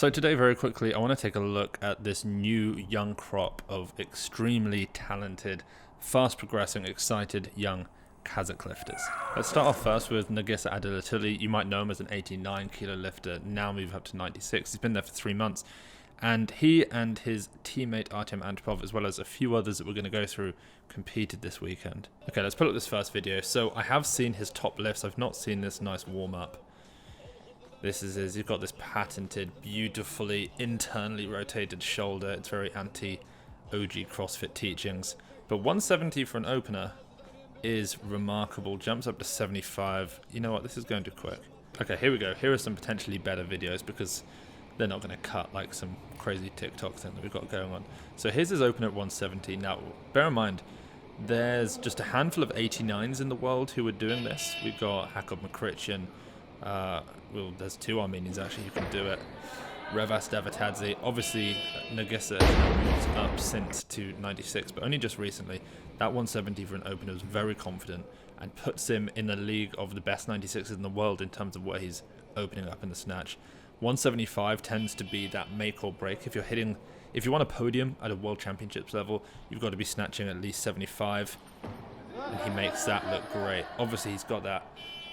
So today, very quickly, I want to take a look at this new young crop of extremely talented, fast progressing, excited young Kazakh lifters. Let's start off first with Nurgisa Adiletuly. You might know him as an 89 kilo lifter, now moved up to 96. He's been there for 3 months. And he and his teammate Artyom Antropov, as well as a few others that we're going to go through, competed this weekend. Okay, let's pull up this first video. So I have seen his top lifts. I've not seen this nice warm-up. This is his, he's got this patented, beautifully internally rotated shoulder. It's very anti-OG CrossFit teachings. But 170 for an opener is remarkable. Jumps up to 75. You know what? This is going too quick. Okay, here we go. Here are some potentially better videos because they're not going to cut like some crazy TikTok thing that we've got going on. So here's his opener at 170. Now, bear in mind, there's just a handful of 89s in the world who are doing this. We've got Hakov Makrichin. Well, there's two Armenians actually who can do it. Revas Devitadze. Obviously, Nurgisa has moved up since to 96, but only just recently. That 170 for an opener was very confident and puts him in the league of the best 96s in the world in terms of where he's opening up in the snatch. 175 tends to be that make or break. If you want a podium at a World Championships level, you've got to be snatching at least 75, and he makes that look great. Obviously, he's got that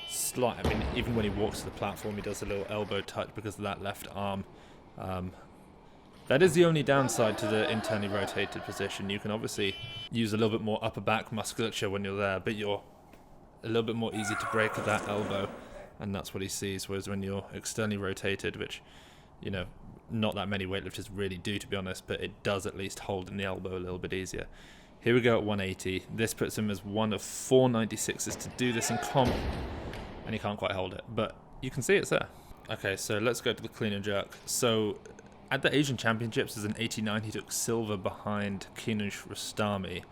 slight, I mean, even when he walks to the platform, he does a little elbow touch because of that left arm. That is the only downside to the internally rotated position. You can obviously use a little bit more upper back musculature when you're there, but you're a little bit more easy to break at that elbow, and that's what he sees. Whereas when you're externally rotated, which, you know, not that many weightlifters really do, to be honest, but it does at least hold in the elbow a little bit easier. Here we go at 180. This puts him as one of 4 96s to do this in comp, and he can't quite hold it, but you can see it's there. Okay, so let's go to the clean and jerk. So at the Asian Championships as an 89, he took silver behind Kinush Rostami.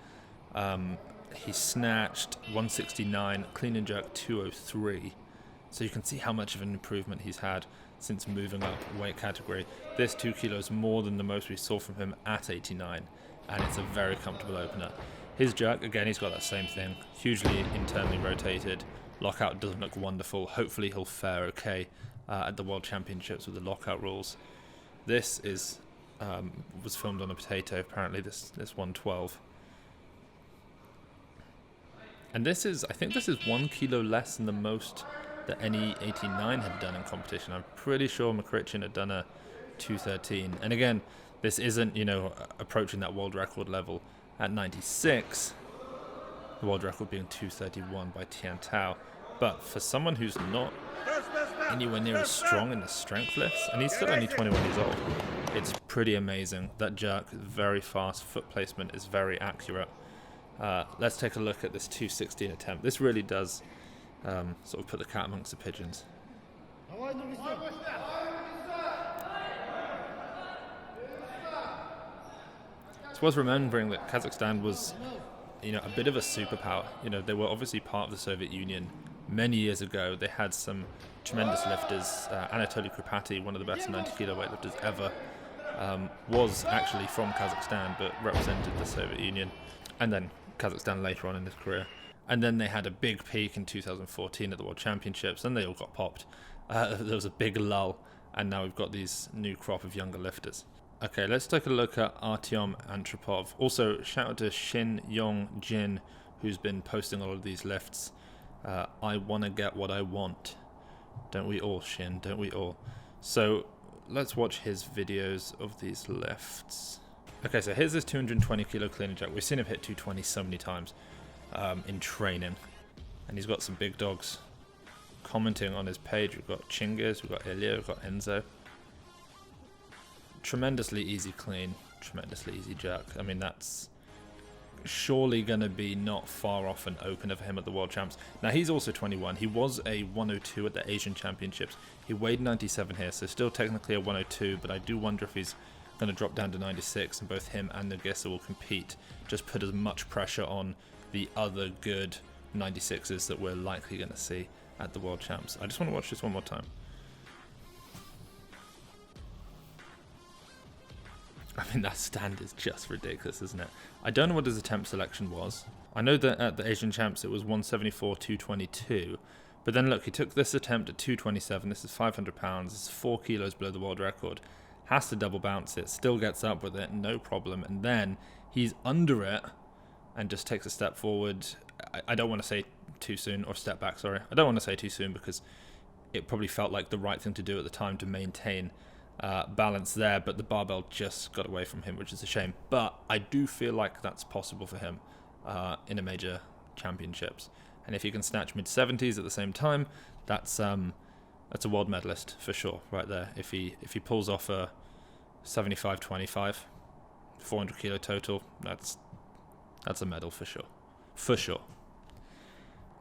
He snatched 169, clean and jerk 203. So you can see how much of an improvement he's had since moving up weight category. This 2 kilos more than the most we saw from him at 89, and it's a very comfortable opener. His jerk, again, he's got that same thing, hugely internally rotated. Lockout doesn't look wonderful. Hopefully he'll fare okay at the World Championships with the lockout rules. This is was filmed on a potato, apparently, this 112. And this is, I think this is 1 kilo less than the most that any 89 had done in competition. I'm pretty sure Makrichin had done a 213. And again, this isn't, you know, approaching that world record level at 96. The world record being 231 by Tian Tao. But for someone who's not anywhere near as strong in the strength lifts, and he's still only 21 years old, it's pretty amazing. That jerk is very fast, foot placement is very accurate. Let's take a look at this 216 attempt. This really does sort of put the cat amongst the pigeons. It's worth remembering that Kazakhstan was, you know, a bit of a superpower. You know, they were obviously part of the Soviet Union many years ago. They had some tremendous lifters. Anatoly Kripati, one of the best 90 kilo weightlifters ever, was actually from Kazakhstan but represented the Soviet Union, and then Kazakhstan later on in his career. And then they had a big peak in 2014 at the World Championships, and they all got popped. There was a big lull, and now we've got these new crop of younger lifters. Okay, let's take a look at Artyom Antropov. Also, shout out to Shin Yong Jin, who's been posting all of these lifts. I want to get what I want. Don't we all, Shin? Don't we all? So let's watch his videos of these lifts. Okay, so here's this 220 kilo clean and jerk. We've seen him hit 220 so many times in training. And he's got some big dogs commenting on his page. We've got Chingiz, we've got Ilya, we've got Enzo. Tremendously easy clean, tremendously easy jerk. I mean, that's surely going to be not far off an opener for him at the World Champs. Now, he's also 21. He was a 102 at the Asian Championships. He weighed 97 here, so still technically a 102, but I do wonder if he's going to drop down to 96, and both him and Nurgisa will compete. Just put as much pressure on the other good 96s that we're likely going to see at the World Champs. I just want to watch this one more time. I mean, that stand is just ridiculous, isn't it? I don't know what his attempt selection was. I know that at the Asian Champs it was 174, 222. But then look, he took this attempt at 227. This is 500 pounds. This is 4 kilos below the world record. has to double bounce it, still gets up with it, no problem, and then he's under it and just takes a step forward. I don't want to say too soon, or step back, sorry. I don't want to say too soon because it probably felt like the right thing to do at the time to maintain balance there, but the barbell just got away from him, which is a shame. But I do feel like that's possible for him in a major championships. And if he can snatch mid-70s at the same time, that's a world medalist for sure, right there. If he pulls off a 75-25, 400 kilo total, that's a medal for sure. For sure.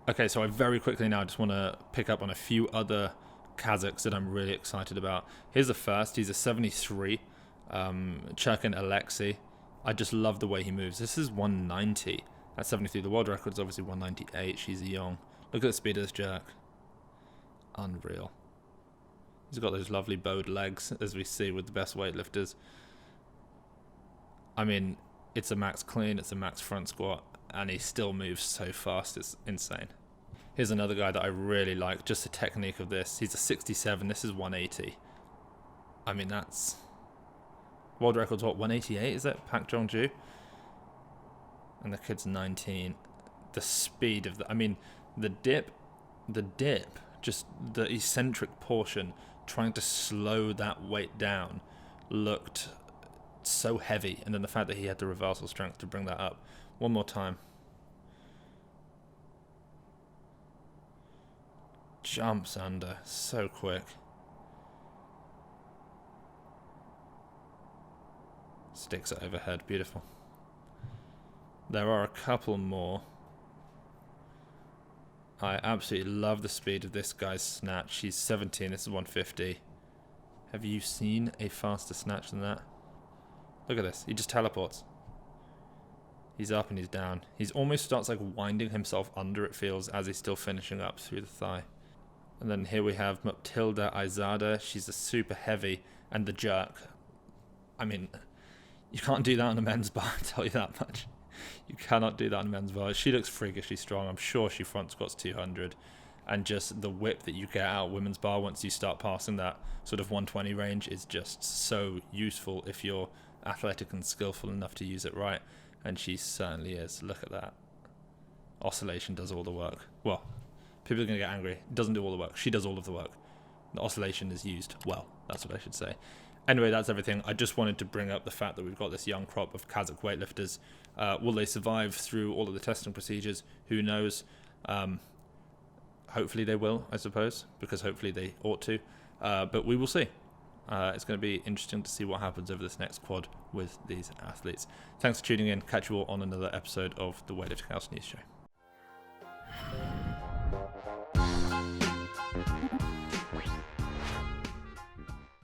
Okay, so I very quickly now just want to pick up on a few other Kazakhs that I'm really excited about. Here's the first. He's a 73, Cherkin Alexei. I just love the way he moves. This is 190 at 73. The world record is obviously 198. She's young. Look at the speed of this jerk. Unreal. He's got those lovely bowed legs, as we see with the best weightlifters. I mean, it's a max clean, it's a max front squat, and he still moves so fast, it's insane. Here's another guy that I really like, just the technique of this. He's a 67, this is 180. I mean, that's... world record's what, 188, is it? Pak Jongju? And the kid's 19. The speed of the... I mean, the dip, just the eccentric portion, trying to slow that weight down, looked so heavy, and then the fact that he had the reversal strength to bring that up. One more time. Jumps under so quick. Sticks it overhead. Beautiful. There are a couple more. I absolutely love the speed of this guy's snatch. He's 17. This is 150. Have you seen a faster snatch than that? Look at this. He just teleports. He's up and he's down. He's almost starts like winding himself under, it feels, as he's still finishing up through the thigh. And then here we have Matilda Izada. She's a super heavy, and the jerk. I mean, you can't do that on a men's bar, I'll tell you that much. You cannot do that on a men's bar. She looks freakishly strong. I'm sure she front squats 200. And just the whip that you get out women's bar once you start passing that sort of 120 range is just so useful if you're athletic and skillful enough to use it right. And she certainly is. Look at that. Oscillation does all the work. Well, people are going to get angry. It doesn't do all the work. She does all of the work. The oscillation is used well. That's what I should say. Anyway, that's everything. I just wanted to bring up the fact that we've got this young crop of Kazakh weightlifters. Will they survive through all of the testing procedures? Who knows? Hopefully they will, I suppose, because hopefully they ought to. But we will see. It's going to be interesting to see what happens over this next quad with these athletes. Thanks for tuning in. Catch you all on another episode of the Weightlifting House News Show.